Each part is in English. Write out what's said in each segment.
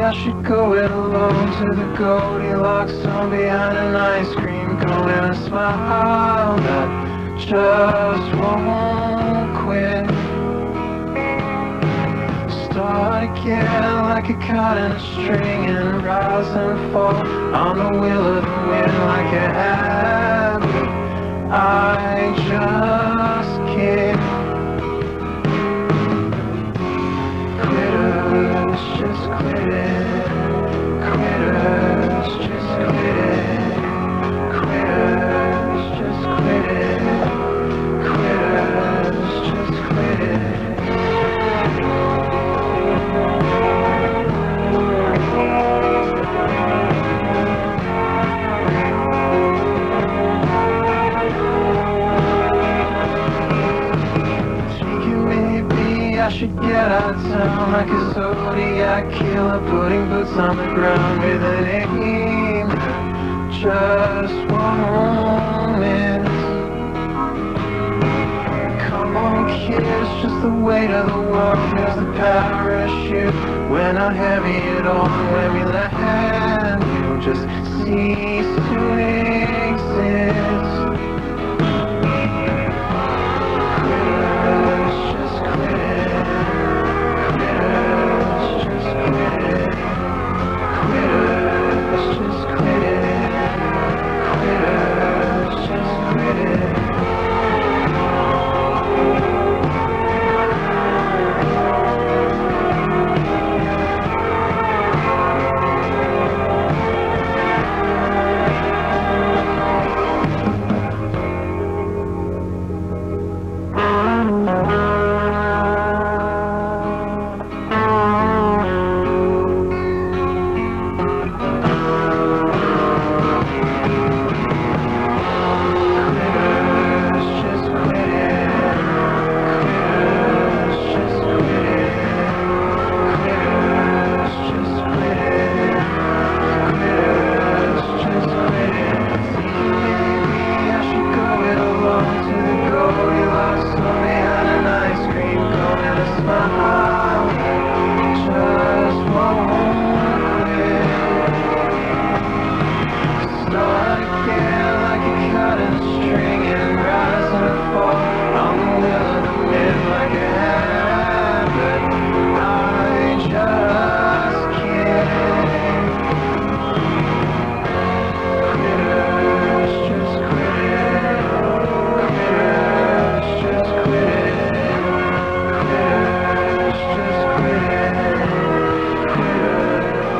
I should go it alone to the Goldilocks zone behind an ice cream cone and a smile that just won't quit. Start again like a caught in a string and rise and fall on the wheel of the wind like a habit. I just can't. Quitters, just quit it. Quitters, just quit it. Quitters, just quit it. Quitters, just quit it. I should get out of town like a Zodiac killer, putting boots on the ground with an aim that just won't miss. Come on kids, just the weight of the world is the parachute. We're not heavy at all when we land, you'll just cease to exist.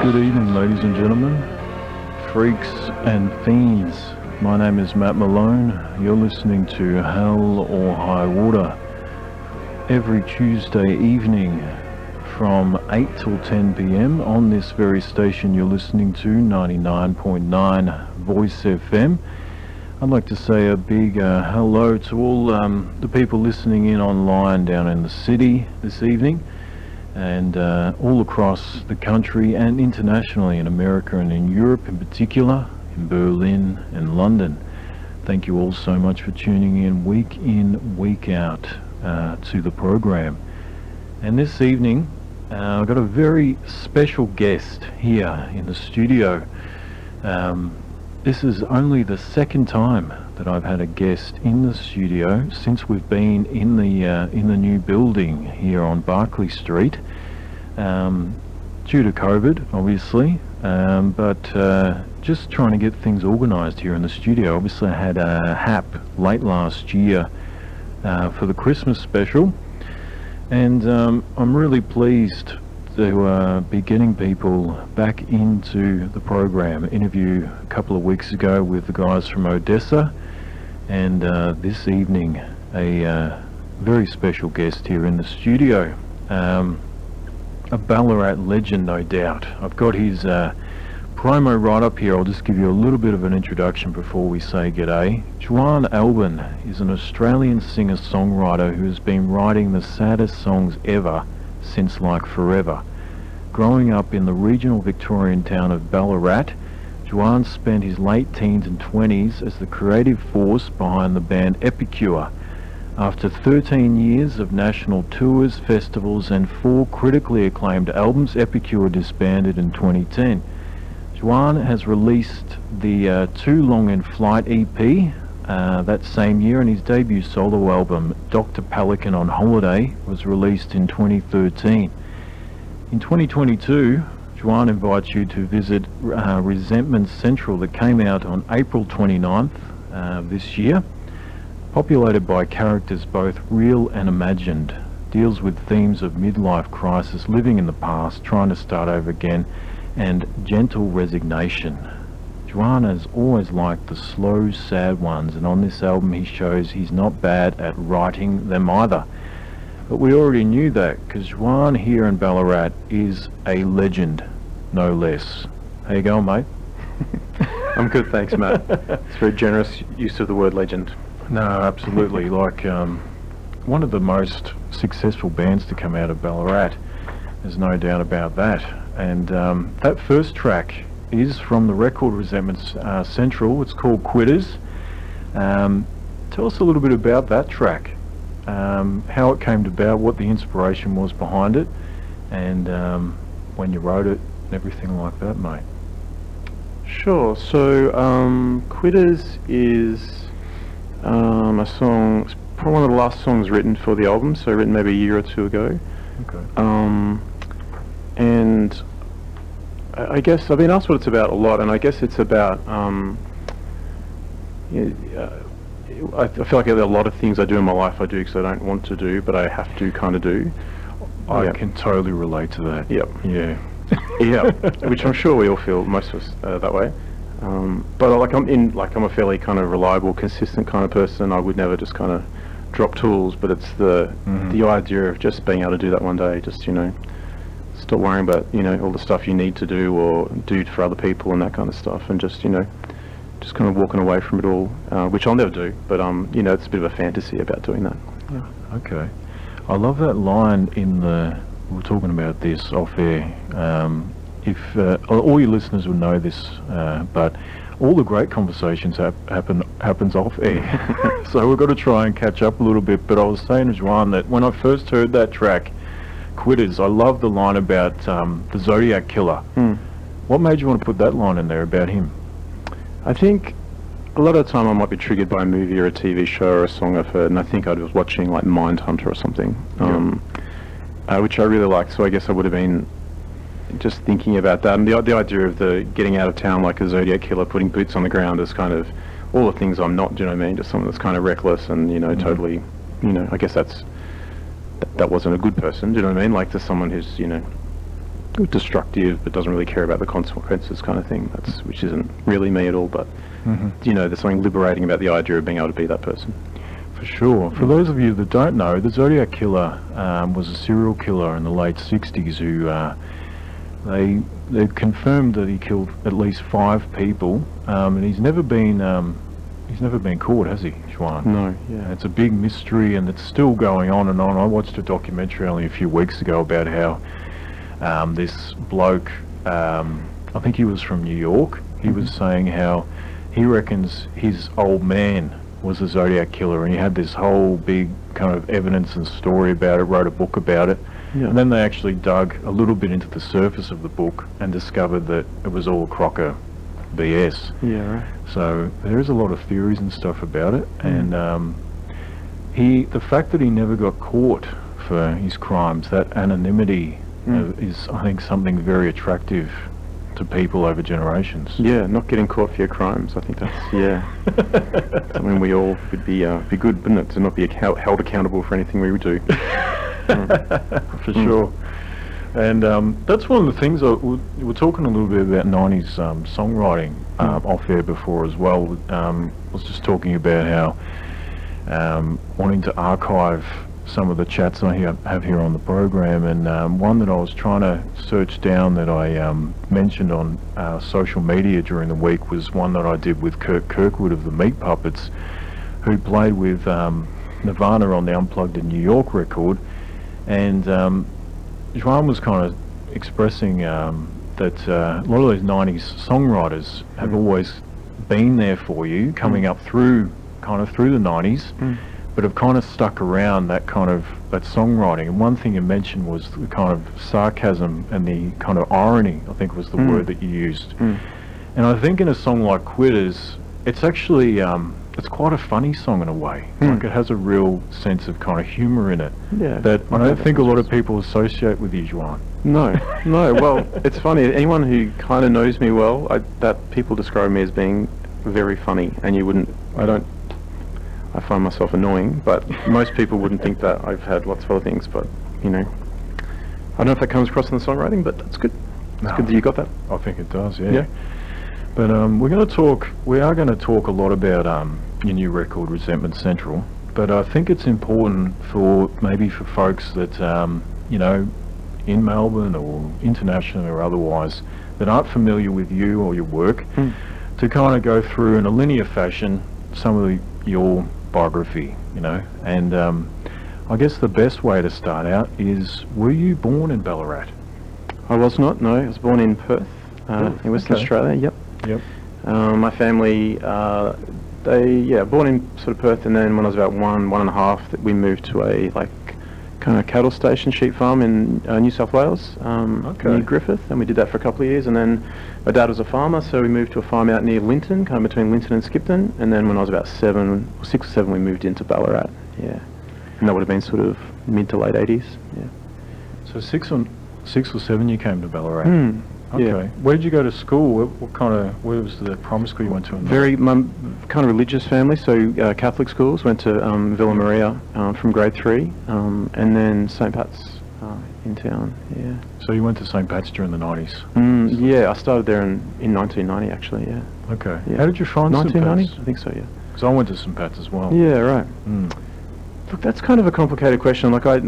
Good evening, ladies and gentlemen, freaks and fiends. My name is Matt Malone. You're listening to Hell or High Water every Tuesday evening from 8 till 10 p.m. on this very station you're listening to, 99.9 Voice FM. I'd like to say a big hello to all the people listening in online down in the city this evening, and all across the country and internationally, in America and in Europe in particular, in Berlin and London. Thank you all so much for tuning in, week out to the program. And this evening I've got a very special guest here in the studio. This is only the second time that I've had a guest in the studio since we've been in the new building here on Barclay Street, due to COVID, obviously, but just trying to get things organised here in the studio. Obviously, I had a HAP late last year for the Christmas special, and I'm really pleased to be getting people back into the program. Interview a couple of weeks ago with the guys from Odessa, and this evening a very special guest here in the studio, a Ballarat legend, no doubt. I've got his promo right up here. I'll just give you a little bit of an introduction before we say g'day. JUAN ALBAN is an Australian singer-songwriter who has been writing the saddest songs ever since like forever. Growing up in the regional Victorian town of Ballarat, JUAN spent his late teens and 20s as the creative force behind the band Epicure. After 13 years of national tours, festivals and 4 critically acclaimed albums, Epicure disbanded in 2010. JUAN has released the Too Long in Flight EP that same year, and his debut solo album, Dr. Pelican on Holiday, was released in 2013. In 2022, JUAN invites you to visit Resentment Central that came out on April 29th this year. Populated by characters both real and imagined, deals with themes of midlife crisis, living in the past, trying to start over again, and gentle resignation. JUAN has always liked the slow, sad ones, and on this album he shows he's not bad at writing them either. But we already knew that, because JUAN here in Ballarat is a legend, no less. How you going, mate? I'm good, thanks, Matt. It's very generous use of the word legend. No, absolutely. Like one of the most successful bands to come out of Ballarat. There's no doubt about that. And that first track is from the record Resentment Central. It's called Quitters. Tell us a little bit about that track, how it came about, what the inspiration was behind it, and when you wrote it and everything like that, mate. Sure. So Quitters is a song, it's probably one of the last songs written for the album, so written maybe a year or two ago. Okay. And I guess I've been asked what it's about a lot, and I guess it's about I feel like there are a lot of things I do in my life I do because I don't want to do, but I have to kind of do. I can totally relate to that. Yep. Yeah. Yeah, which I'm sure we all feel, most of us, that way. But I'm a fairly kind of reliable, consistent kind of person. I would never just kind of drop tools, but it's the idea of just being able to do that one day, just, stop worrying about, all the stuff you need to do or do for other people and that kind of stuff, and just, just kind of walking away from it all, which I'll never do, but, it's a bit of a fantasy about doing that. Yeah. Okay. I love that line in we were talking about this off air. If all your listeners will know this, but all the great conversations happens off air. So we've got to try and catch up a little bit. But I was saying to JUAN that when I first heard that track, Quitters, I love the line about the Zodiac Killer. What made you want to put that line in there about him? I think a lot of the time I might be triggered by a movie or a TV show or a song I've heard, and I think I was watching like Mindhunter or something, which I really liked. So I guess I would have been just thinking about that, and the idea of the getting out of town like a Zodiac Killer, putting boots on the ground is kind of all the things I'm not. Do you know what I mean? Just someone that's kind of reckless and totally. I guess that wasn't a good person. Do you know what I mean? Like just someone who's destructive but doesn't really care about the consequences, kind of thing. Which isn't really me at all. But there's something liberating about the idea of being able to be that person. For sure. For those of you that don't know, the Zodiac Killer was a serial killer in the late 60s who they confirmed that he killed at least 5 people, and he's never been caught, has he, JUAN? No. Yeah. It's a big mystery, and it's still going on and on. I watched a documentary only a few weeks ago about how this bloke, I think he was from New York, he was saying how he reckons his old man was the Zodiac Killer, and he had this whole big kind of evidence and story about it, wrote a book about it. Yeah. And then they actually dug a little bit into the surface of the book and discovered that it was all crocker BS. Yeah, right. So there is a lot of theories and stuff about it, and the fact that he never got caught for his crimes, that anonymity is, I think, something very attractive to people over generations. Yeah, not getting caught for your crimes. I think that's something we all would be good, wouldn't it, to not be held accountable for anything we would do. For sure. And that's one of the things we were talking a little bit about 90s songwriting off air before as well. I was just talking about how wanting to archive some of the chats I have here on the program, and one that I was trying to search down that I mentioned on social media during the week was one that I did with Kurt Kirkwood of the Meat Puppets, who played with Nirvana on the Unplugged in New York record, and JUAN was kind of expressing that a lot of those 90s songwriters have always been there for you, coming up through the 90s, but have kind of stuck around that songwriting. And one thing you mentioned was the kind of sarcasm and the kind of irony, I think was the word that you used. And I think in a song like Quitters, it's actually it's quite a funny song in a way. Like it has a real sense of kind of humour in it that I don't think a lot of people associate with you, JUAN. No. Well, it's funny. Anyone who kind of knows me well, that people describe me as being very funny, and you wouldn't. I find myself annoying, but most people wouldn't think that. I've had lots of other things, but I don't know if that comes across in the songwriting, but that's good. It's good that you got that. I think it does, yeah. But we are going to talk a lot about your new record, Resentment Central. But I think it's important for folks that in Melbourne or international or otherwise that aren't familiar with you or your work to kind of go through in a linear fashion some of your biography, and I guess the best way to start out is, were you born in Ballarat? I was not, no. I was born in Perth, in Western Australia, yep. My family, born in sort of Perth, and then when I was about one and a half, we moved to a kind of cattle station, sheep farm in New South Wales, near Griffith, and we did that for a couple of years. And then my dad was a farmer, so we moved to a farm out near Linton, kind of between Linton and Skipton. And then when I was about 6 or 7, we moved into Ballarat, and that would have been sort of mid to late 80s, So 6 or 7 you came to Ballarat. Okay. Where did you go to school? Where was the primary school you went to? Very kind of religious family, so Catholic schools. Went to Villa Maria from grade 3, and then St Pat's in town. So you went to St Pat's during the 90s? I started there in 1990 actually. Okay. How did you find St Pat's? 1990? I think so. Because I went to St Pat's as well. Yeah, right. Look, that's kind of a complicated question. Like I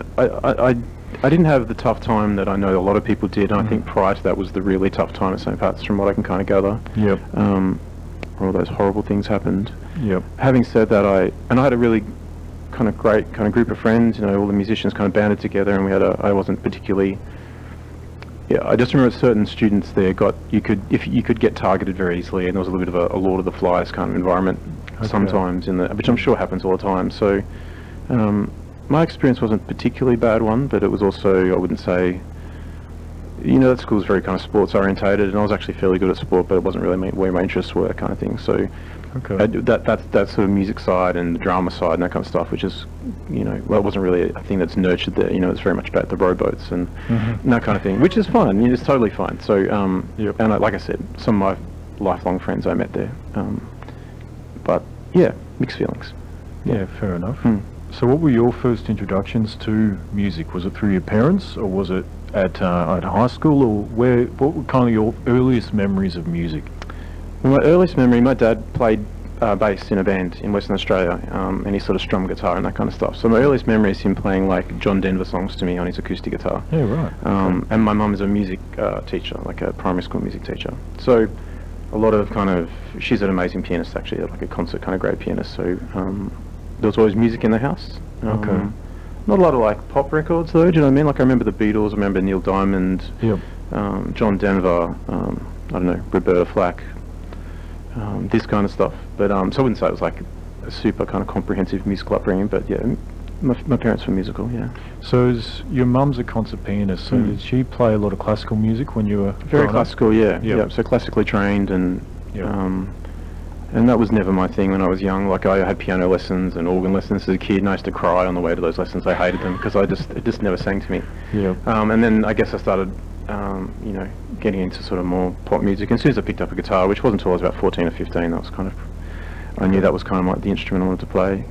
didn't have the tough time that I know a lot of people did, and I think prior to that was the really tough time at St Pat's, from what I can kind of gather. All those horrible things happened. Having said that, I had a really kind of great kind of group of friends. All the musicians kind of banded together, and I wasn't particularly. I just remember certain students there you could get targeted very easily, and there was a little bit of a Lord of the Flies kind of environment sometimes which I'm sure happens all the time. So. My experience wasn't a particularly bad one, but it was also, I wouldn't say, that school was very kind of sports orientated, and I was actually fairly good at sport, but it wasn't really where my interests were, kind of thing. So that sort of music side and the drama side and that kind of stuff, which is, it wasn't really a thing that's nurtured there. It's very much about the rowboats and that kind of thing, which is fine. It's totally fine. So, and like I said, some of my lifelong friends I met there. But mixed feelings. Yeah, fair enough. So what were your first introductions to music? Was it through your parents, or was it at high school, or what were kind of your earliest memories of music? Well, my earliest memory, my dad played bass in a band in Western Australia, and he sort of strummed guitar and that kind of stuff. So my earliest memory is him playing like John Denver songs to me on his acoustic guitar. Yeah, right. And my mum is a music teacher, like a primary school music teacher. So a lot of she's an amazing pianist actually, like a concert kind of grade pianist. So there was always music in the house. Not a lot of like pop records though, do you know what I mean? Like I remember the Beatles, I remember Neil Diamond, John Denver, I don't know, Roberta Flack, this kind of stuff. But so I wouldn't say it was like a super kind of comprehensive musical upbringing, but my parents were musical, So your mum's a concert pianist, so did she play a lot of classical music when you were very classical up? So classically trained, and that was never my thing when I was young. Like I had piano lessons and organ lessons as a kid, and I used to cry on the way to those lessons. I hated them because it just never sang to me. And then I guess I started, getting into sort of more pop music. And as soon as I picked up a guitar, which wasn't until I was about 14 or 15, that was kind of, I knew that was kind of like the instrument I wanted to play.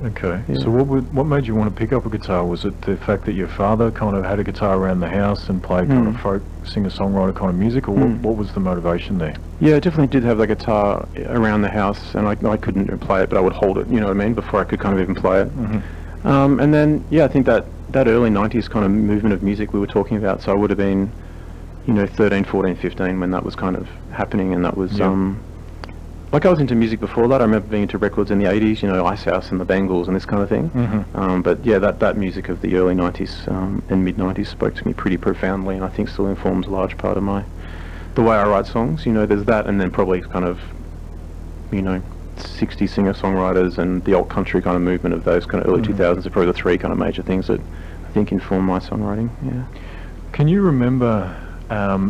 Okay. So what made you want to pick up a guitar? Was it the fact that your father kind of had a guitar around the house and played kind of folk singer-songwriter kind of music, or what was the motivation there? Yeah, I definitely did have the guitar around the house, and I couldn't play it, but I would hold it, you know what I mean, before I could kind of even play it. And then, yeah, I think that early 90s kind of movement of music we were talking about, so I would have been, 13, 14, 15 when that was kind of happening, and that was, like I was into music before that. I remember being into records in the 80s, Ice House and the Bangles and this kind of thing. But yeah, that music of the early 90s and mid 90s spoke to me pretty profoundly, and I think still informs a large part of the way I write songs. There's that, and then probably kind of, 60 singer-songwriters and the alt country kind of movement of those kind of early 2000s are probably the three kind of major things that I think inform my songwriting. Yeah. Can you remember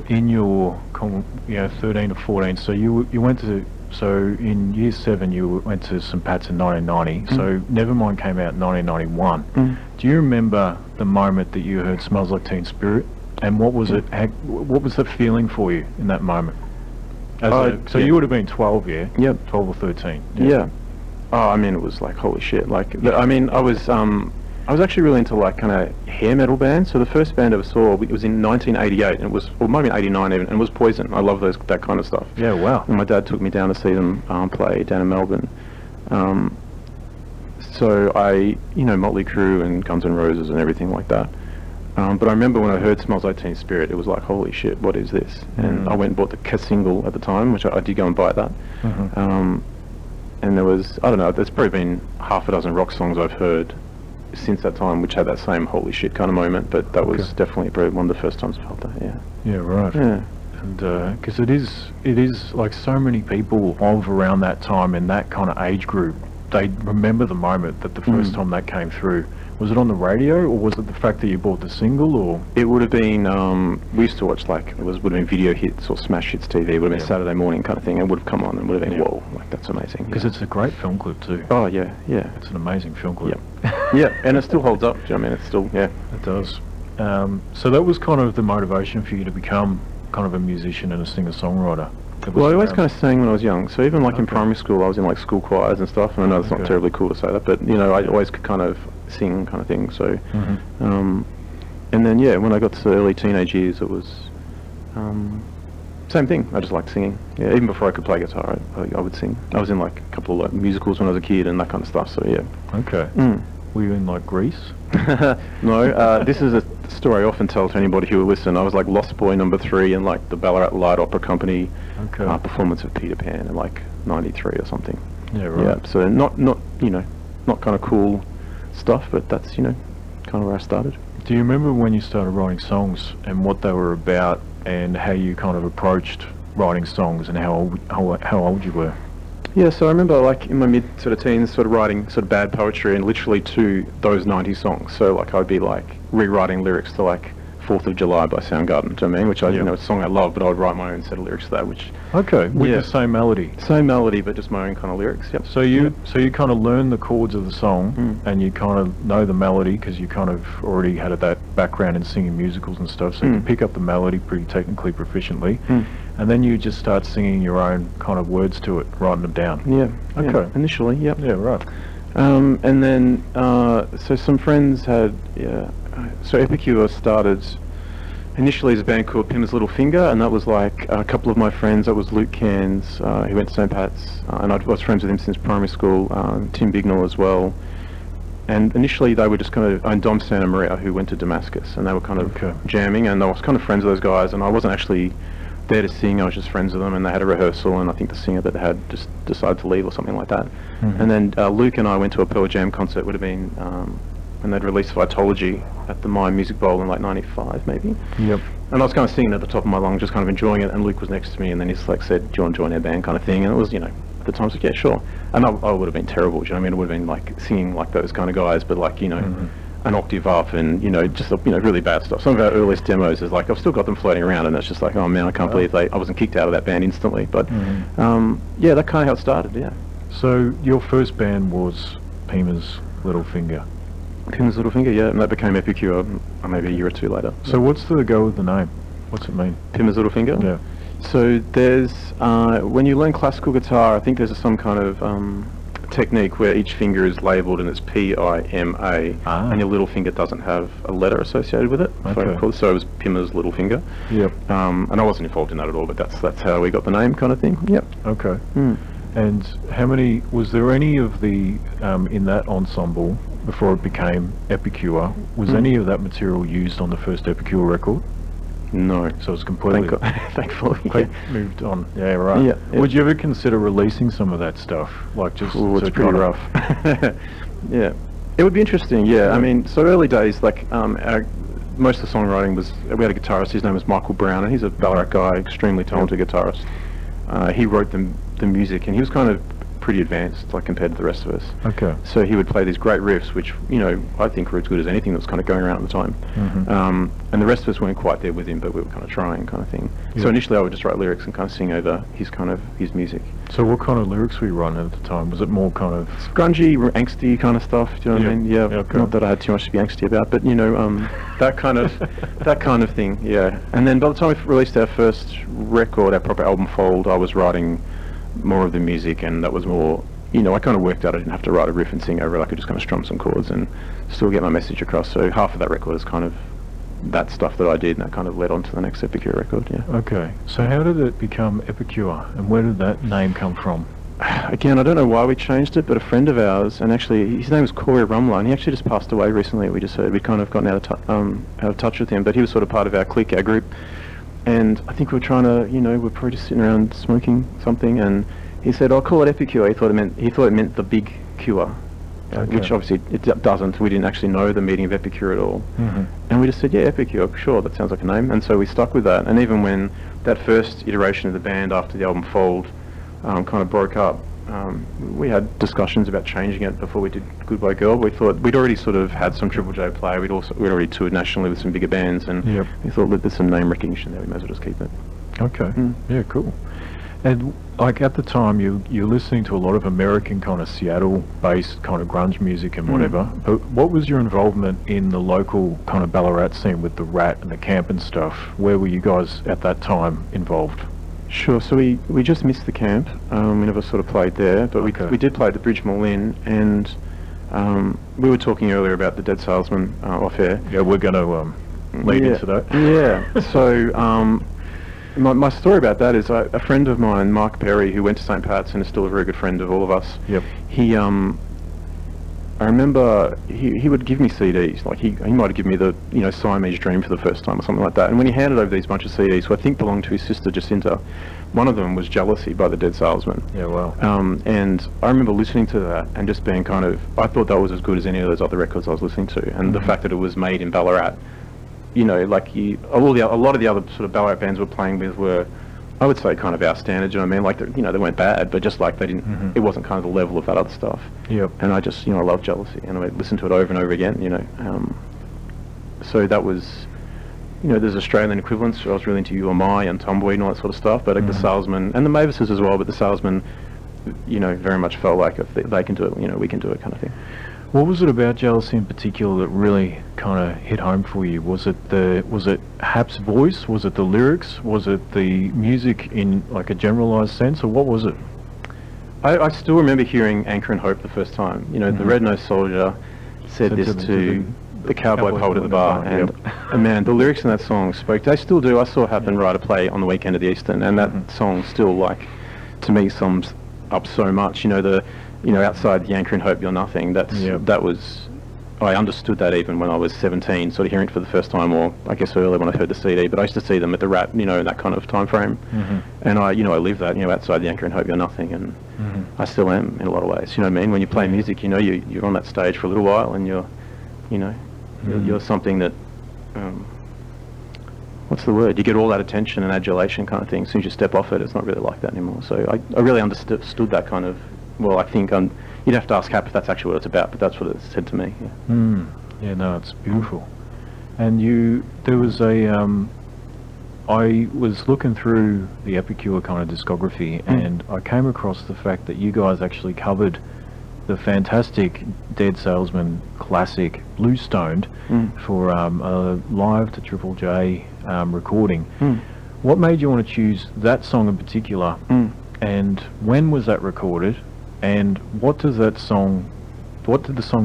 in your 13 to 14? So you went to. So in year 7 you went to St Pat's in 1990, so Nevermind came out in 1991. Do you remember the moment that you heard Smells Like Teen Spirit, and what was it, what was the feeling for you in that moment? So you would have been 12, yeah? Yep. 12 or 13. Yeah. Oh, I mean, it was like, holy shit. Like, I was actually really into like kind of hair metal bands. So the first band I ever saw, it was in 1988, and it was, or maybe 89 even, and it was Poison. I love that kind of stuff. Yeah, wow. And my dad took me down to see them play down in Melbourne. So I, Motley Crue and Guns N' Roses and everything like that. But I remember when I heard Smells Like Teen Spirit, it was like, holy shit, what is this? And I went and bought the cassette single at the time, which I did go and buy that. And there was, I don't know, there's probably been half a dozen rock songs I've heard since that time which had that same holy shit kind of moment, but that was definitely probably one of the first times I felt that. Yeah, right. Yeah. And because it is like so many people of around that time in that kind of age group, they remember the moment that the first time that came through. Was it on the radio, or was it the fact that you bought the single, or? It would have been, we used to watch like, would have been Video Hits or Smash Hits TV. It would have been Saturday morning kind of thing. It would have come on and would have been, whoa, like that's amazing. Because it's a great film clip too. Oh yeah, yeah. It's an amazing film clip. Yeah, and it still holds up. Do you know what I mean? It's still, yeah. It does. So that was kind of the motivation for you to become kind of a musician and a singer-songwriter. Well, I always kind of sang when I was young. So even like in primary school, I was in like school choirs and stuff. And I know it's not terribly cool to say that, but I always could kind of sing kind of thing. So, and then when I got to early teenage years, it was same thing. I just liked singing. Yeah, even before I could play guitar, I would sing. I was in like a couple of like musicals when I was a kid and that kind of stuff. So yeah. Okay. Were you in like Grease? No, this is a story I often tell to anybody who will listen. I was like Lost Boy number 3 in like the Ballarat Light Opera Company performance of Peter Pan in like '93 or something. Yeah, right. Yeah, so not kind of cool stuff, but that's kind of where I started. Do you remember when you started writing songs and what they were about, and how you kind of approached writing songs, and how old you were? Yeah, so I remember like in my mid sort of teens sort of writing sort of bad poetry and literally to those 90s songs. So like I'd be like rewriting lyrics to like 4th of July by Soundgarden, do you know what I mean? Which it's a song I love, but I would write my own set of lyrics to that, which... Okay, with the same melody? Same melody, but just my own kind of lyrics, yep. So you kind of learn the chords of the song, and you kind of know the melody because you kind of already had that background in singing musicals and stuff, so you can pick up the melody pretty technically proficiently, and then you just start singing your own kind of words to it, writing them down. Yeah, okay. Initially, yep. Yeah, right. And then, so some friends had, so Epicure started initially as a band called Pim's Little Finger, and that was like a couple of my friends. That was Luke Cairns, he went to St Pat's, and I was friends with him since primary school, Tim Bignell as well. And initially they were just kind of, and Dom Santa Maria, who went to Damascus, and they were kind of jamming, and I was kind of friends with those guys, and I wasn't actually there to sing, I was just friends with them, and they had a rehearsal, and I think the singer that they had just decided to leave or something like that. And then Luke and I went to a Pearl Jam concert, would have been, and they'd released Vitology at the Mime Music Bowl in like '95 maybe. Yep. And I was kind of singing at the top of my lungs, just kind of enjoying it, and Luke was next to me, and then he's like said, "Do you want to join our band?" kind of thing, and it was, at the time I was like, yeah, sure. And I would have been terrible, do you know what I mean? It would have been like singing like those kind of guys, but like, an octave up, and just really bad stuff. Some of our earliest demos is like, I've still got them floating around, and it's just like, oh man, I can't believe I wasn't kicked out of that band instantly. But yeah, that kind of how it started. Yeah. So your first band was Pim's Little Finger. Pim's Little Finger, yeah, and that became Epicure maybe a year or two later. So what's the go with the name? What's it mean? Pim's Little Finger? Yeah. So there's, when you learn classical guitar, I think there's some kind of technique where each finger is labelled and it's P-I-M-A, and your little finger doesn't have a letter associated with it. Okay. So it was Pim's Little Finger. Yep. And I wasn't involved in that at all, but that's how we got the name kind of thing. Yep. Okay. And how many, was there any of the, in that ensemble, before it became Epicure. Was any of that material used on the first Epicure record? No. So it's completely Thankfully. moved on. Yeah, right. Yeah. Would you ever consider releasing some of that stuff? Like just Ooh, it's to pretty kinda- rough. Yeah. It would be interesting, yeah. I mean, so early days, like, most of the songwriting was, we had a guitarist, his name was Michael Brown, and he's a Ballarat guy, extremely talented guitarist. He wrote the music, and he was kind of pretty advanced, like, compared to the rest of us. Okay. So he would play these great riffs, which, you know, I think were as good as anything that was kind of going around at the time. And the rest of us weren't quite there with him, but we were kind of trying, kind of thing. Yeah. So initially I would just write lyrics and kind of sing over his music. So what kind of lyrics were you writing at the time? Was it more kind of... Grungy, angsty kind of stuff, do you know what I mean? Yeah, okay. not that I had too much to be angsty about, but, you know, that kind of thing, yeah. And then by the time we released our first record, our proper album Fold, I was writing more of the music, and that was more, you know, I kind of worked out I didn't have to write a riff and sing over it. I could just kind of strum some chords and still get my message across. So half of that record is kind of that stuff that I did, and that kind of led on to the next Epicure record, yeah. Okay. So how did it become Epicure, and where did that name come from? Again, I don't know why we changed it, but a friend of ours, and actually his name was Corey Rumler, and he actually just passed away recently. We just heard, we'd kind of gotten out of touch with him, but he was sort of part of our clique, our group. And I think we were trying to, you know, we're probably just sitting around smoking something, and he said, "I'll call it Epicure." He thought it meant the big cure, which obviously it doesn't. We didn't actually know the meaning of Epicure at all. And we just said, "Yeah, Epicure, sure, that sounds like a name." And so we stuck with that. And even when that first iteration of the band after the album Fold kind of broke up, we had discussions about changing it before we did Goodbye Girl. We thought we'd already sort of had some Triple J play. We'd already toured nationally with some bigger bands, and we thought, look, there's some name recognition there. We may as well just keep it. Okay. Yeah, cool. And like at the time, you're listening to a lot of American kind of Seattle-based kind of grunge music and whatever. But what was your involvement in the local kind of Ballarat scene with the Rat and the Camp and stuff? Where were you guys at that time involved? Sure. So we just missed the Camp. We never sort of played there, but we did play at the Bridge Malone, and we were talking earlier about the Dead Salesman off air. Yeah, we're going to lead into that. Yeah. So my story about that is a friend of mine, Mark Perry, who went to St. Pat's and is still a very good friend of all of us. Yep. He I remember he would give me CDs, like he might have given me the, you know, Siamese Dream for the first time or something like that. And when he handed over these bunch of CDs, who I think belonged to his sister Jacinta, one of them was Jealousy by the Dead Salesman. Yeah, wow. And I remember listening to that and just being kind of, I thought that was as good as any of those other records I was listening to. And the fact that it was made in Ballarat, you know, like a lot of the other sort of Ballarat bands we're playing with were, I would say, kind of our standards. You know what I mean? Like, you know, they weren't bad, but just like they didn't. It wasn't kind of the level of that other stuff. Yep. And I just, you know, I love Jealousy, and I listened to it over and over again. You know, so that was, you know, there's Australian equivalents. I was really into You Or My and Tumbleweed and all that sort of stuff. But like the Salesman and the Mavises as well. But the Salesman, you know, very much felt like if they can do it, you know, we can do it, kind of thing. What was it about Jealousy in particular that really kind of hit home for you? Was it Hap's voice? Was it the lyrics? Was it the music in like a generalised sense, or what was it? I still remember hearing Anchor and Hope the first time. You know, the Red-Nosed Soldier said this to the cowboy poet at the bar, and man, the lyrics in that song spoke. They still do. I saw Hap and Ryder play on the weekend at the Eastern, and that song still, like, to me, sums up so much. You know, outside the Anchor and Hope, You're Nothing. That was, I understood that even when I was 17, sort of hearing it for the first time, or I guess earlier when I heard the CD. But I used to see them at the Rat, you know, in that kind of time frame, and I lived that, you know, outside the Anchor and Hope, You're Nothing, and I still am in a lot of ways. You know what I mean? When you play music, you know, you're on that stage for a little while, and you're something that, what's the word? You get all that attention and adulation kind of thing. As soon as you step off it, it's not really like that anymore. So I really understood that kind of. Well, I think you'd have to ask Hap if that's actually what it's about, but that's what it said to me. Yeah. Yeah, no, it's beautiful. And there was I was looking through the Epicure kind of discography, and I came across the fact that you guys actually covered the fantastic Dead Salesman classic Blue Stoned for a live to Triple J recording. What made you want to choose that song in particular, and when was that recorded? And what did the song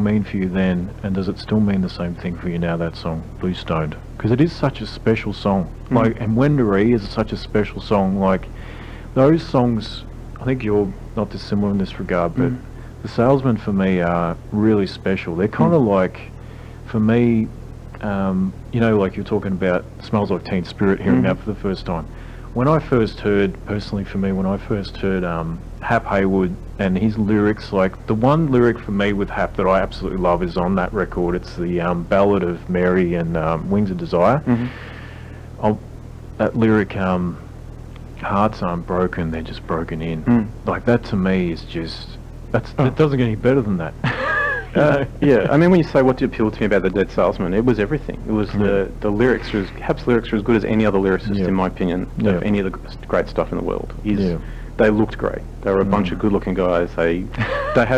mean for you then, and does it still mean the same thing for you now, that song, Blue Stoned? Because it is such a special song. Like, and Wendouree is such a special song. Like, those songs, I think you're not dissimilar in this regard, but The Salesmen for me are really special. They're kind of like, for me, you know, like you're talking about Smells Like Teen Spirit, hearing that for the first time. When I first heard, personally for me, when I first heard Hap Haywood and his lyrics, like the one lyric for me with Hap that I absolutely love is on that record. It's the Ballad of Mary and Wings of Desire. That lyric, hearts aren't broken, they're just broken in. Like that to me is just, it doesn't get any better than that. Yeah, I mean, when you say what appealed to me about the Dead Salesman, it was everything. It was the lyrics. Hap's lyrics are as good as any other lyricist, in my opinion, of any of the great stuff in the world. They looked great. They were a bunch of good-looking guys. They still are. Do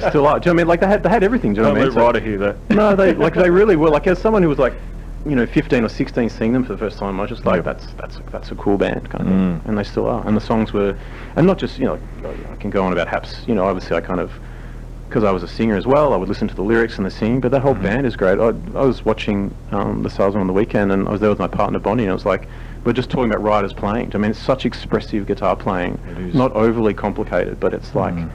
you know what I mean? Like they had everything. Do you know what I mean? Right to hear that. No, they really were. Like as someone who was like, you know, 15 or 16 seeing them for the first time, I was just like, that's a cool band kind of thing. And they still are. And the songs were, and not just, you know, I can go on about Hap's, you know, obviously I kind of, because I was a singer as well, I would listen to the lyrics and the singing, but that whole band is great. I was watching the Salesman on the weekend, and I was there with my partner Bonnie, and I was like, we're just talking about writers playing. I mean, it's such expressive guitar playing, not overly complicated, but it's like, do you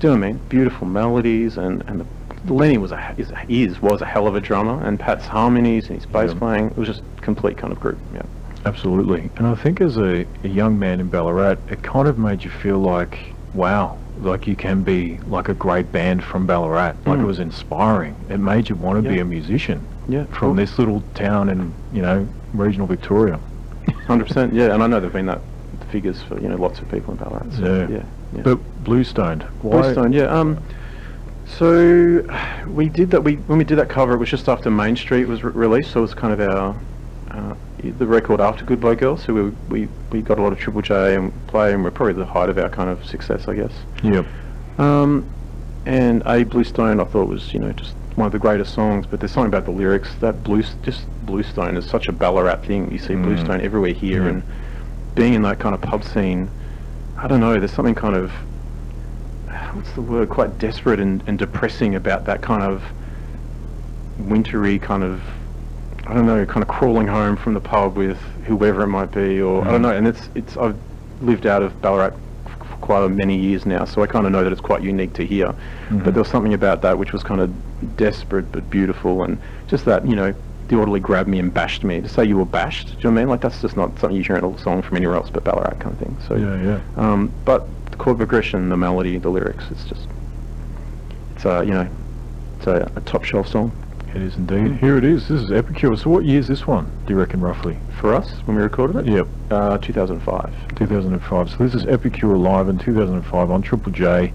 know what I mean? Beautiful melodies, and Lenny was a hell of a drummer, and Pat's harmonies and his bass playing, it was just a complete kind of group. Yeah, absolutely. And I think as a young man in Ballarat, it kind of made you feel like, wow, like you can be like a great band from Ballarat. Like it was inspiring. It made you want to be a musician. From this little town in, you know, regional Victoria. 100%. Yeah, and I know there've been that figures for, you know, lots of people in Ballarat. So, yeah. But Bluestoned. Why? Bluestoned. Yeah. So we did that. When we did that cover, it was just after Main Street was released. So it was kind of our the record after Goodbye Girl. So we got a lot of Triple J and play, and we're probably the height of our kind of success, I guess. Yep. And Bluestone, I thought was, you know, just one of the greatest songs. But there's something about the lyrics that Bluestone is such a Ballarat thing. You see Bluestone everywhere here, and being in that kind of pub scene, I don't know. There's something kind of, what's the word? Quite desperate and depressing about that kind of wintry kind of, I don't know, kind of crawling home from the pub with whoever it might be, or I don't know. And it's I've lived out of Ballarat for quite many years now, so I kind of know that it's quite unique to here. But there was something about that which was kind of desperate but beautiful, and just that, you know, the orderly grabbed me and bashed me. To say you were bashed, do you know what I mean? Like that's just not something you hear in a song from anywhere else but Ballarat kind of thing. So but the chord progression, the melody, the lyrics, it's a top shelf song. It is indeed. Here it is. This is Epicure. So what year is this one, do you reckon, roughly? For us, when we recorded it? Yep. 2005. 2005. So this is Epicure live in 2005 on Triple J,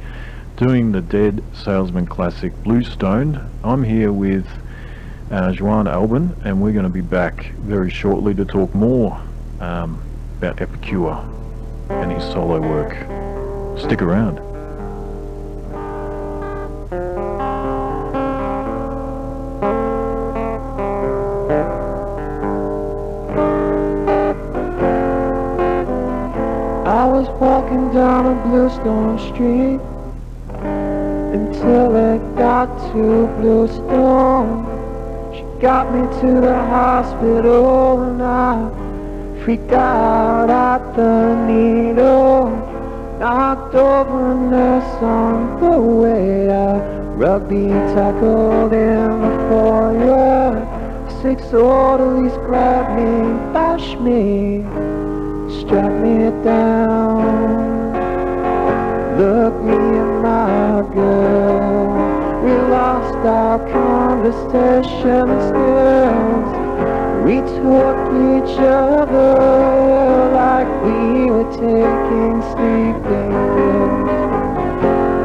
doing the Dead Salesman classic Bluestone. I'm here with JUAN ALBAN, and we're going to be back very shortly to talk more about Epicure and his solo work. Stick around. I was walking down a Bluestone street until it got to Bluestone. She got me to the hospital and I freaked out at the needle. Knocked over a nurse on the way. I rugby tackled in the foyer. 6 orderlies grabbed me, bashed me, strap me down. Look me in my girl. We lost our conversation skills. We took each other like we were taking sleeping pills.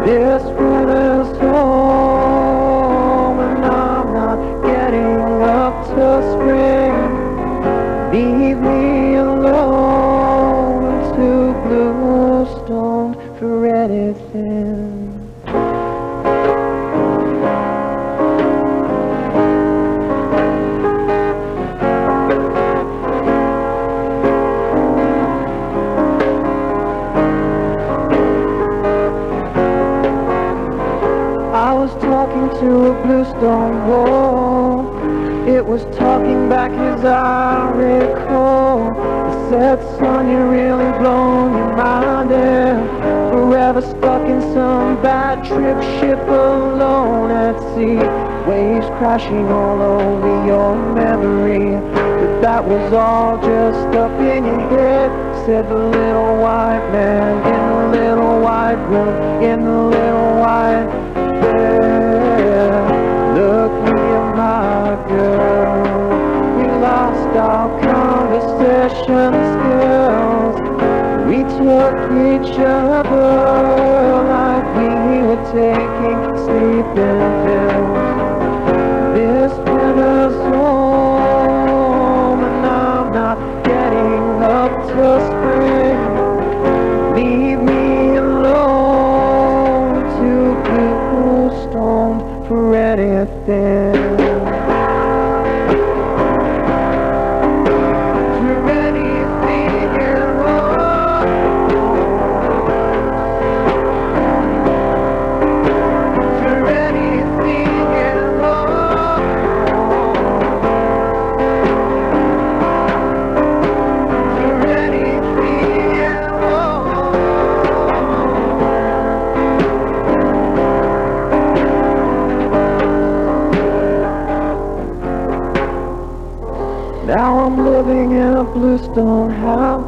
This winter's home and I'm not getting up till spring. Leave me alone to Bluestone for anything. I was talking to a Bluestone wall. It was talking back as I recall. It said, son, you're really blowing your mind, and forever ever stuck in some bad trip ship alone at sea, waves crashing all over your memory, but that was all just up in your head, said the little white man in the little white room, in the little white bed. Look me, my girl, we lost our conversation skills. We took each other like we were taking sleeping pills. This winter's home and I'm not getting up till spring. Leave me alone, too blue stoned for anything. Now I'm living in a bluestone house,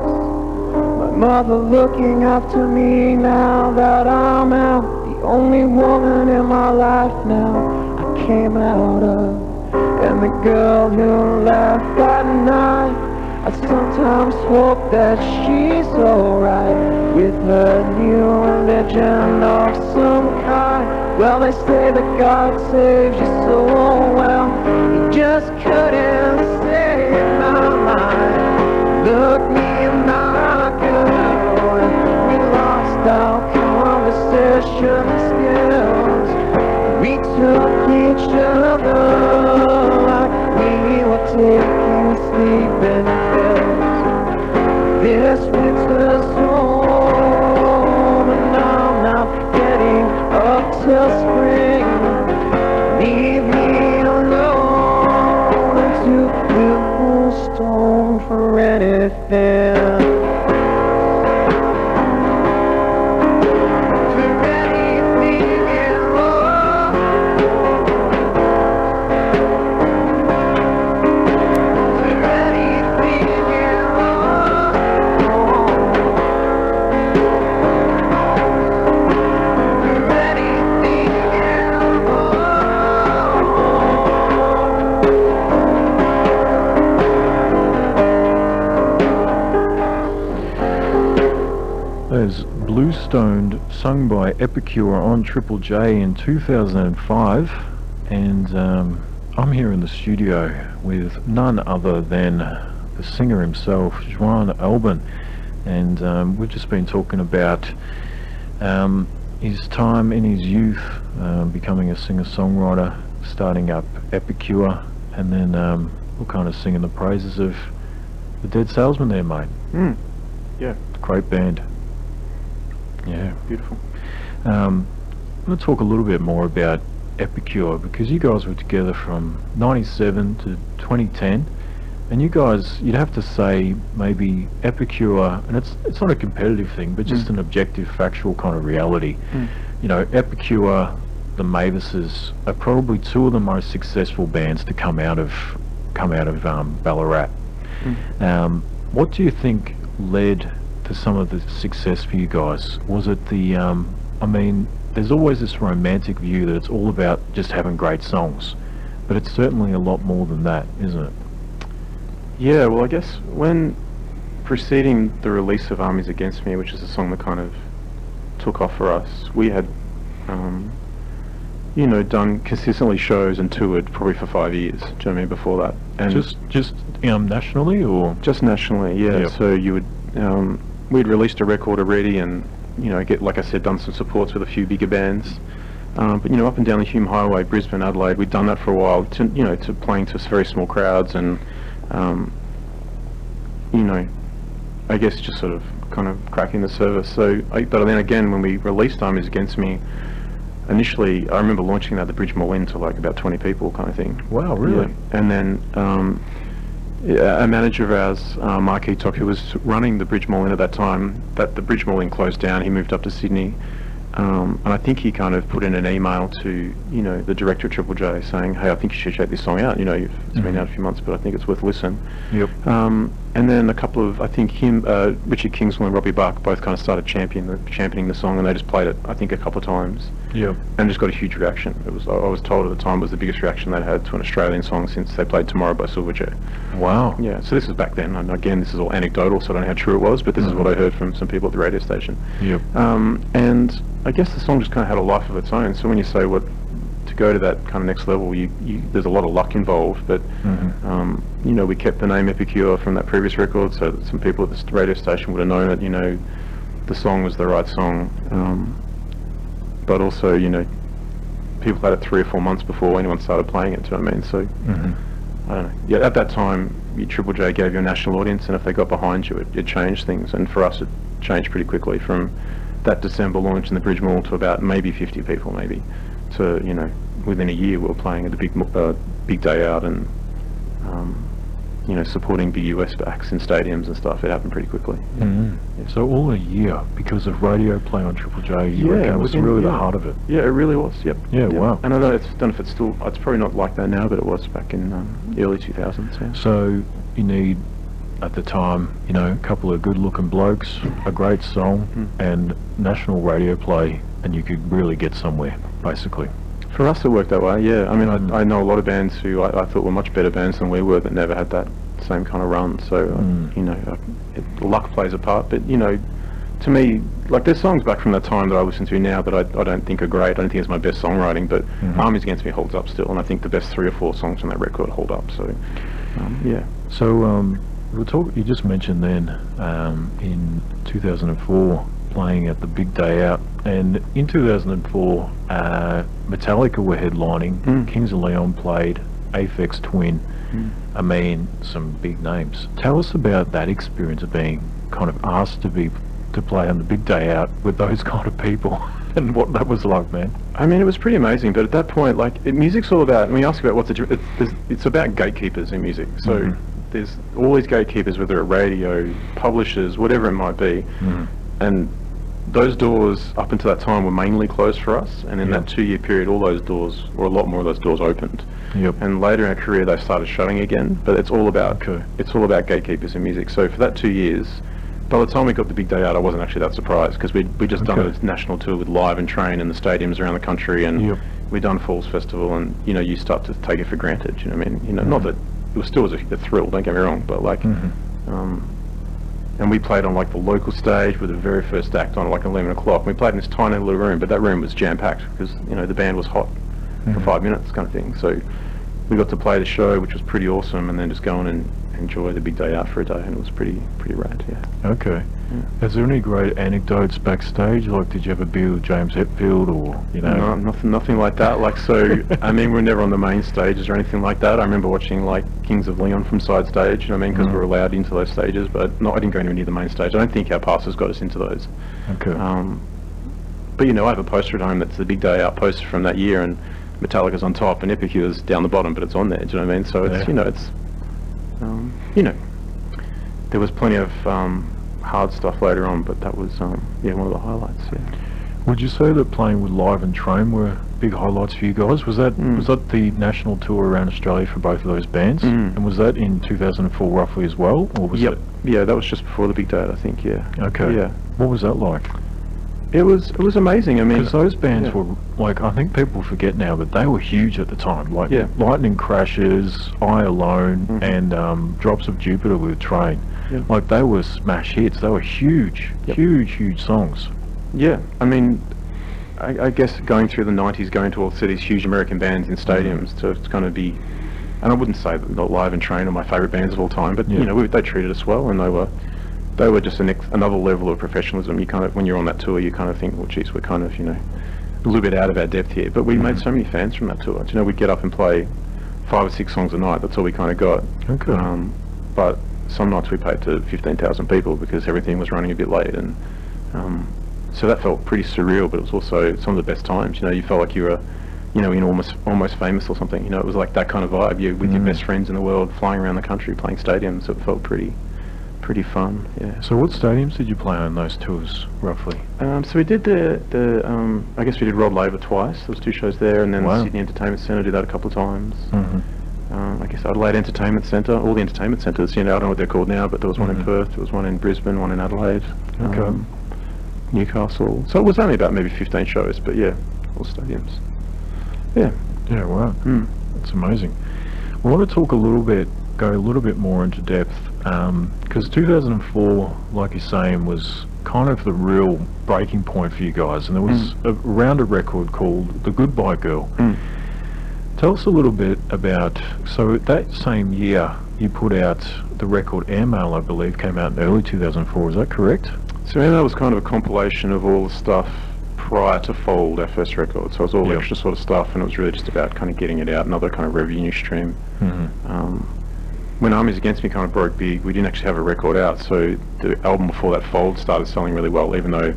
my mother looking after me now that I'm out, the only woman in my life now I came out of, and the girl who laughed at night, I sometimes hope that she's alright with her new religion of some kind. Well, they say that God saves your soul, well, he just couldn't save my mind. Look me in my girl, and we lost our conversation skills. We took each other like we were taking sleeping pills. This winter's home and I'm not getting up till spring. Leave me alone and too blue stone for anything. There's Blue Stoned, sung by Epicure on Triple J in 2005, and I'm here in the studio with none other than the singer himself, JUAN ALBAN, and we've just been talking about his time in his youth, becoming a singer-songwriter, starting up Epicure, and then we're kind of singing the praises of the Dead Salesman there, mate. Yeah, Great band. Yeah, beautiful. I'm going to talk a little bit more about Epicure, because you guys were together from 97 to 2010, and you guys, you'd have to say maybe Epicure, and it's not a competitive thing, but just an objective, factual kind of reality. You know, Epicure, the Mavises are probably two of the most successful bands to come out of Ballarat. What do you think led to some of the success for you guys? Was it the I mean, there's always this romantic view that it's all about just having great songs, but it's certainly a lot more than that, isn't it? Yeah, well, I guess when preceding the release of Armies Against Me, which is a song that kind of took off for us, we had you know, done consistently shows and toured probably for 5 years, do you know what I mean, before that. And just nationally, or just nationally, yeah. Yep. So you would we'd released a record already, and you know, like I said, done some supports with a few bigger bands, but you know, up and down the Hume Highway, Brisbane, Adelaide, we'd done that for a while, to playing to very small crowds, and you know, I guess just sort of kind of cracking the service. So but then again, when we released Armies Against Me, initially I remember launching that at the Bridge Malone to like about 20 people kind of thing. Wow, really? Yeah. And then Yeah, a manager of ours, Mark Etok, who was running the Bridge Mall Inn at that time, that the Bridge Mall Inn closed down. He moved up to Sydney, and I think he kind of put in an email to, you know, the director of Triple J saying, "Hey, I think you should check this song out. You know, it's been out a few months, but I think it's worth a listen." Yep. And then a couple of, I think Richard Kingswell and Robbie Buck both kind of started championing the song, and they just played it, I think, a couple of times. Yep. And just got a huge reaction. I was told at the time it was the biggest reaction they'd had to an Australian song since they played Tomorrow by Silverchair. Wow. Yeah, so this was back then, and again, this is all anecdotal, so I don't know how true it was, but this is what I heard from some people at the radio station. Yep. And I guess the song just kind of had a life of its own. So when you say to go to that kind of next level, there's a lot of luck involved, but you know, we kept the name Epicure from that previous record, so that some people at the radio station would have known that, you know, the song was the right song. But also, you know, people had it 3 or 4 months before anyone started playing it, do you know what I mean? So, I don't know. Yeah, at that time, Triple J gave you a national audience, and if they got behind you, it changed things. And for us, it changed pretty quickly from that December launch in the Bridge Mall to about maybe 50 people, maybe, to, you know, within a year we were playing at the big day out, and you know, supporting big US acts in stadiums and stuff. It happened pretty quickly. Yeah. So all a year because of radio play on Triple J. You reckon it was within- really the heart of it. Yeah, it really was. Yep. Yeah, Yep. wow. And I don't know if it's still. It's probably not like that now, but it was back in the early 2000s. Yeah. So you need, at the time, you know, a couple of good-looking blokes, a great song, and national radio play, and you could really get somewhere, basically. For us, it worked that way. Yeah. I mean, I know a lot of bands who I thought were much better bands than we were that never had that same kind of run. So you know, luck plays a part. But you know, to me, like, there's songs back from that time that I listen to now that I don't think are great. I don't think it's my best songwriting, but Armies Against Me holds up still, and I think the best 3 or 4 songs on that record hold up. So yeah. So you just mentioned then in 2004 playing at the big day out, and in 2004 Metallica were headlining, Kings of Leon played, Aphex Twin, I mean, some big names. Tell us about that experience of being kind of asked to play on the big day out with those kind of people, and what that was like, man. I mean, it was pretty amazing, but at that point, like, music's all about, when you ask about what's it's about gatekeepers in music. So there's all these gatekeepers, whether at radio, publishers, whatever it might be, and those doors up until that time were mainly closed for us, and in that 2-year period, all those doors, or a lot more of those doors, opened. And later in our career, they started shutting again. But it's all about gatekeepers in music. So for that 2 years, by the time we got the big day out, I wasn't actually that surprised, because we just done a national tour with Live and Train in the stadiums around the country, and we'd done Falls Festival, and you know, you start to take it for granted. You know what I mean? You know, not that it was still a thrill. Don't get me wrong, but like. And we played on like the local stage with the very first act on like 11 o'clock. We played in this tiny little room, but that room was jam-packed because, you know, the band was hot for 5 minutes kind of thing. So we got to play the show, which was pretty awesome, and then just go on and enjoy the big day out for a day, and it was pretty rad, yeah. Okay. Is there any great anecdotes backstage? Like, did you ever be with James Hetfield, or, you know? No, nothing like that. Like, so, I mean, we're never on the main stages or anything like that. I remember watching, like, Kings of Leon from side stage, you know what I mean, because we were allowed into those stages, but no, I didn't go anywhere near the main stage. I don't think our passes got us into those. Okay. But, you know, I have a poster at home that's the big day out poster from that year, and Metallica's on top, and Epicure's down the bottom, but it's on there, do you know what I mean? So it's, you know, it's, you know, there was plenty of hard stuff later on, but that was, yeah, one of the highlights, yeah. Would you say that playing with Live and Train were big highlights for you guys? Was that the national tour around Australia for both of those bands? And was that in 2004 roughly as well, or was it? Yeah, that was just before the big date, I think, yeah. Okay. Yeah. What was that like? It was amazing. I mean, because those bands were, like, I think people forget now, but they were huge at the time. Like Lightning Crashes, I Alone, and Drops of Jupiter with Train. Like, they were smash hits. They were huge, huge songs. Yeah, I mean, I guess going through the 90s, going to all these huge American bands in stadiums to kind of be, and I wouldn't say that Live and Train are my favourite bands of all time, but you know, they treated us well, and they were just another level of professionalism. You kind of, when you're on that tour, you kind of think, well, geez, we're kind of, you know, a little bit out of our depth here. But we made so many fans from that tour. You know, we'd get up and play 5 or 6 songs a night. That's all we kind of got. Okay. But some nights we played to 15,000 people because everything was running a bit late, and so that felt pretty surreal. But it was also some of the best times. You know, you felt like you were you know, in Almost Famous or something. You know, it was like that kind of vibe. You with your best friends in the world, flying around the country, playing stadiums. So it felt pretty fun. Yeah. So what stadiums did you play on those tours, roughly? So we did I guess we did Rod Laver twice. There was 2 shows there, and then Wow. Sydney Entertainment Centre, did that a couple of times. Mm-hmm. I guess Adelaide Entertainment Centre, all the entertainment centres, you know, I don't know what they're called now, but there was one in Perth, there was one in Brisbane, one in Adelaide, Okay. Newcastle. So it was only about maybe 15 shows, but yeah, all stadiums. Yeah. Yeah, wow. That's amazing. I want to talk go a little bit more into depth, because 2004, like you're saying, was kind of the real breaking point for you guys, and there was around a record called The Goodbye Girl. Tell us a little bit about, so that same year you put out the record Airmail, I believe, came out in early 2004, is that correct? So Airmail was kind of a compilation of all the stuff prior to Fold, our first record. So it was all extra sort of stuff, and it was really just about kind of getting it out, another kind of revenue stream. When Armies Against Me kind of broke big, we didn't actually have a record out, so the album before that, Fold, started selling really well, even though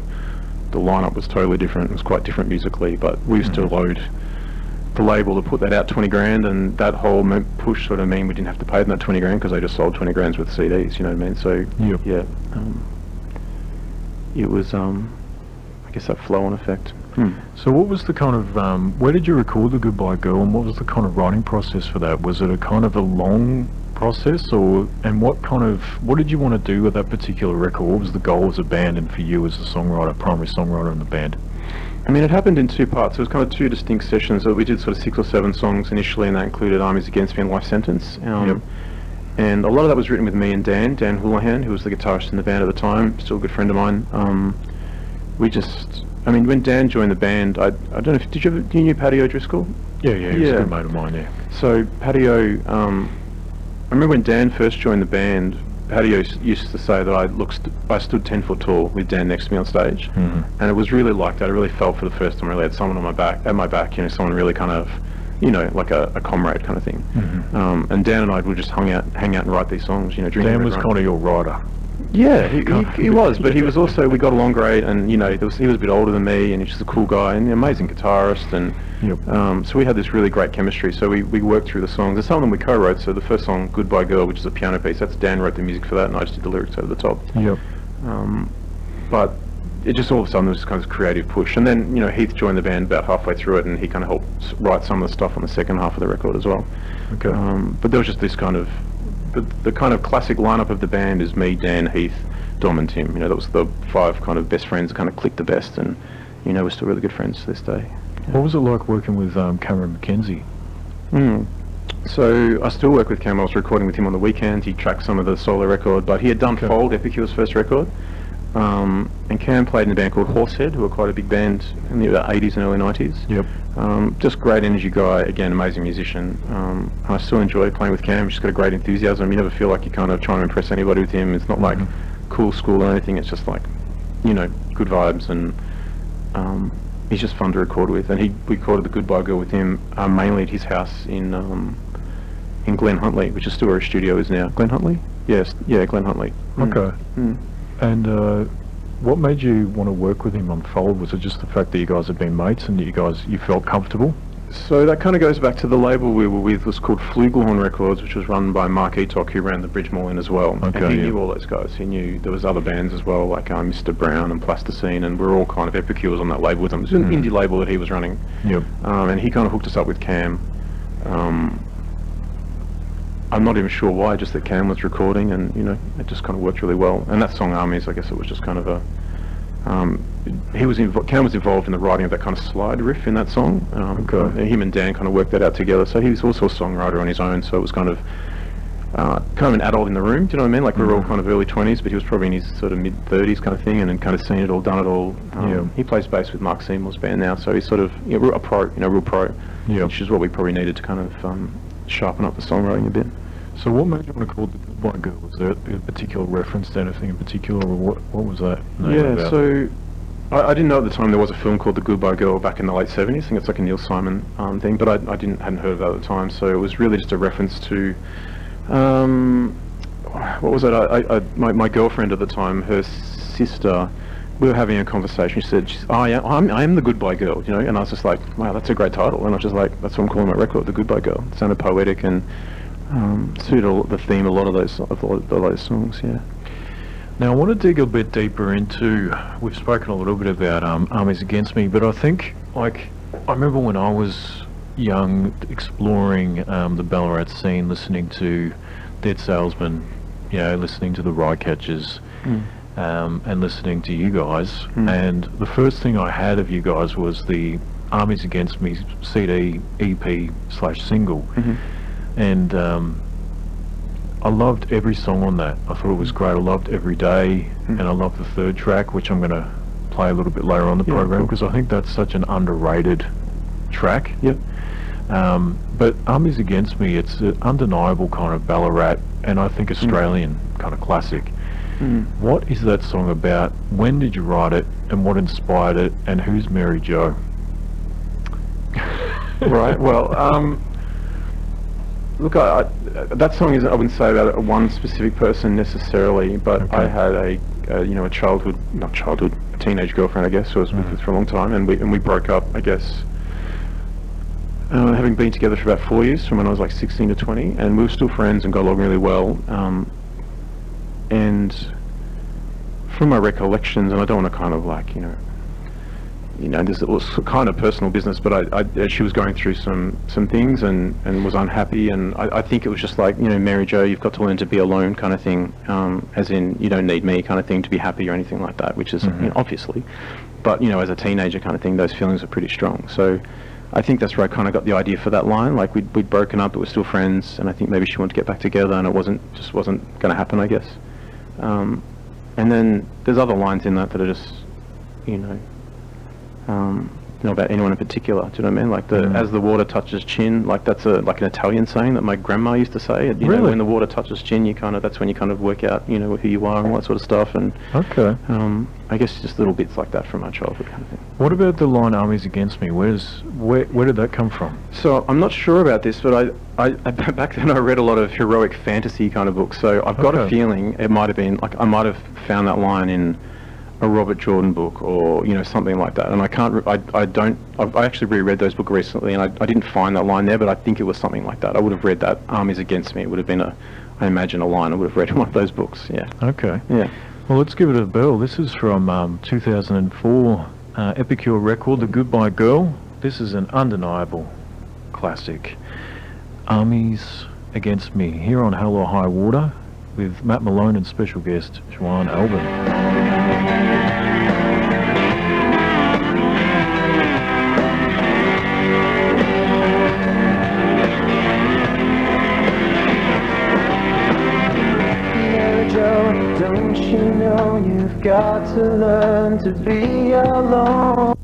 the lineup was totally different. It was quite different musically, but we used to load the label to put that out 20 grand, and that whole push sort of mean we didn't have to pay them that 20 grand because they just sold 20 grand worth of CDs, you know what I mean? So yeah, it was I guess that flow-on effect. So what was the kind of, where did you record The Goodbye Girl, and what was the kind of writing process for that? Was it a kind of a long process, and what did you want to do with that particular record? What was the goal as a band and for you as a songwriter, primary songwriter in the band? I mean, it happened in 2 parts. It was kind of 2 distinct sessions. So we did sort of 6 or 7 songs initially, and that included Armies Against Me and Life Sentence. And a lot of that was written with me and Dan Houlihan, who was the guitarist in the band at the time, still a good friend of mine. When Dan joined the band, I don't know, do you know Paddy O'Driscoll? Yeah, he was a good mate of mine, yeah. So Paddy I remember when Dan first joined the band, Paddy used to say that I stood 10 foot tall with Dan next to me on stage, and it was really like that. I really felt for the first time I really had someone at my back, you know, someone really kind of, you know, like a comrade kind of thing. And Dan and I would just hang out and write these songs, you know. Dan was kind of your writer. Yeah, he was, but he was also, we got along great, and you know, he was a bit older than me, and he's just a cool guy and an amazing guitarist, and so we had this really great chemistry. So we worked through the songs, and some of them we co-wrote. So the first song, Goodbye Girl, which is a piano piece, that's Dan wrote the music for that, and I just did the lyrics over the top. But it just all of a sudden there was this kind of creative push, and then, you know, Heath joined the band about halfway through it, and he kind of helped write some of the stuff on the second half of the record as well. But there was just this kind of, the kind of classic lineup of the band is me, Dan, Heath, Dom and Tim. You know, that was the 5 kind of best friends that kind of clicked the best, and, you know, we're still really good friends to this day. What was it like working with Cameron McKenzie? So I still work with Cam. I was recording with him on the weekend. He tracked some of the solo record, but he had done Fold, Epicure's first record. And Cam played in a band called Horsehead, who were quite a big band in the 80s and early 90s. Just great energy guy, again, amazing musician. And I still enjoy playing with Cam. He's just got a great enthusiasm. You never feel like you're kind of trying to impress anybody with him. It's not like cool school or anything. It's just like, you know, good vibes, and he's just fun to record with. And we recorded The Goodbye Girl with him mainly at his house in Glen Huntly, which is still where his studio is now. Glen Huntly? Yes, yeah, Glen Huntly. Okay. And what made you want to work with him on Fold? Was it just the fact that you guys had been mates and you felt comfortable? So that kind of goes back to the label we were with, was called Flugelhorn Records, which was run by Mark Etok, who ran the Bridge Mall Inn as well. And he knew all those guys. He knew there was other bands as well, like Mr. Brown and Plasticine, and we're all kind of Epicures on that label with them. It was an indie label that he was running. And he kind of hooked us up with Cam. I'm not even sure why, just that Cam was recording, and, you know, it just kind of worked really well. And that song, Armies, I guess it was just kind of a... Cam was involved in the writing of that kind of slide riff in that song. And him and Dan kind of worked that out together. So he was also a songwriter on his own, so it was kind of an adult in the room, do you know what I mean? Like, we were all kind of early 20s, but he was probably in his sort of mid-30s kind of thing, and then kind of seen it all, done it all. He plays bass with Mark Seymour's band now, so he's sort of, you know, a pro, you know, real pro, which is what we probably needed to kind of sharpen up the songwriting a bit. So what made you want to call it The Goodbye Girl? Was there a particular reference to anything in particular, or what was that name about? So I didn't know at the time there was a film called The Goodbye Girl back in the late 70s. I think it's like a Neil Simon thing, but I hadn't heard of that at the time, so it was really just a reference to, what was it? My girlfriend at the time, her sister we were having a conversation. She said, "Oh yeah, I am the Goodbye Girl," you know. And I was just like, "Wow, that's a great title." And I was just like, "That's what I'm calling my record, the Goodbye Girl." It sounded poetic and suited the theme of a lot of those songs. Yeah. Now I want to dig a bit deeper into. We've spoken a little bit about Armies Against Me, but I think like I remember when I was young, exploring the Ballarat scene, listening to Dead Salesman, you know, listening to the Rycatchers, and listening to you guys. And the first thing I had of you guys was the Armies Against Me CD, EP/single, and I loved every song on that. I thought it was great. I loved Every Day, and I loved the third track, which I'm going to play a little bit later on the program, because I think that's such an underrated track. Yep. But Armies Against Me, it's an undeniable kind of Ballarat, and I think Australian kind of classic. What is that song about? When did you write it, and what inspired it, and who's Mary Jo? Right. Well, look, that song is, I wouldn't say about one specific person necessarily, but I had a teenage girlfriend, I guess, who I was with for a long time, and we broke up, I guess, having been together for about 4 years, from when I was like 16 to 20, and we were still friends and got along really well. And from my recollections, and I don't want to kind of like, this, it was kind of personal business, but she was going through some things and was unhappy, and I think it was just like, Mary Jo, you've got to learn to be alone kind of thing, as in you don't need me kind of thing to be happy or anything like that, which is obviously, but as a teenager kind of thing, those feelings are pretty strong. So I think that's where I kind of got the idea for that line. Like we'd broken up, but we're still friends, and I think maybe she wanted to get back together, and it wasn't going to happen, I guess. And then there's other lines in that are just, not about anyone in particular. Do you know what I mean? Like as the water touches chin, like that's like an Italian saying that my grandma used to say. You know, when the water touches chin, that's when you kind of work out, who you are and all that sort of stuff. And I guess just little bits like that from my childhood kind of thing. What about the line "Armies Against Me"? Where did that come from? So I'm not sure about this, but I back then I read a lot of heroic fantasy kind of books. So I've got a feeling it might have been like I might have found that line in a Robert Jordan book, or something like that, and I actually reread those books recently, and I didn't find that line there, but I think it was something like that. I would have read that "Armies Against Me." It would have been I imagine a line I would have read in one of those books. Yeah. Okay. Yeah. Well, let's give it a bell. This is from 2004 Epicure record, "The Goodbye Girl." This is an undeniable classic. Armies Against Me, here on Hell or High Water, with Matt Malone and special guest JUAN ALBAN. Don't you know you've got to learn to be alone?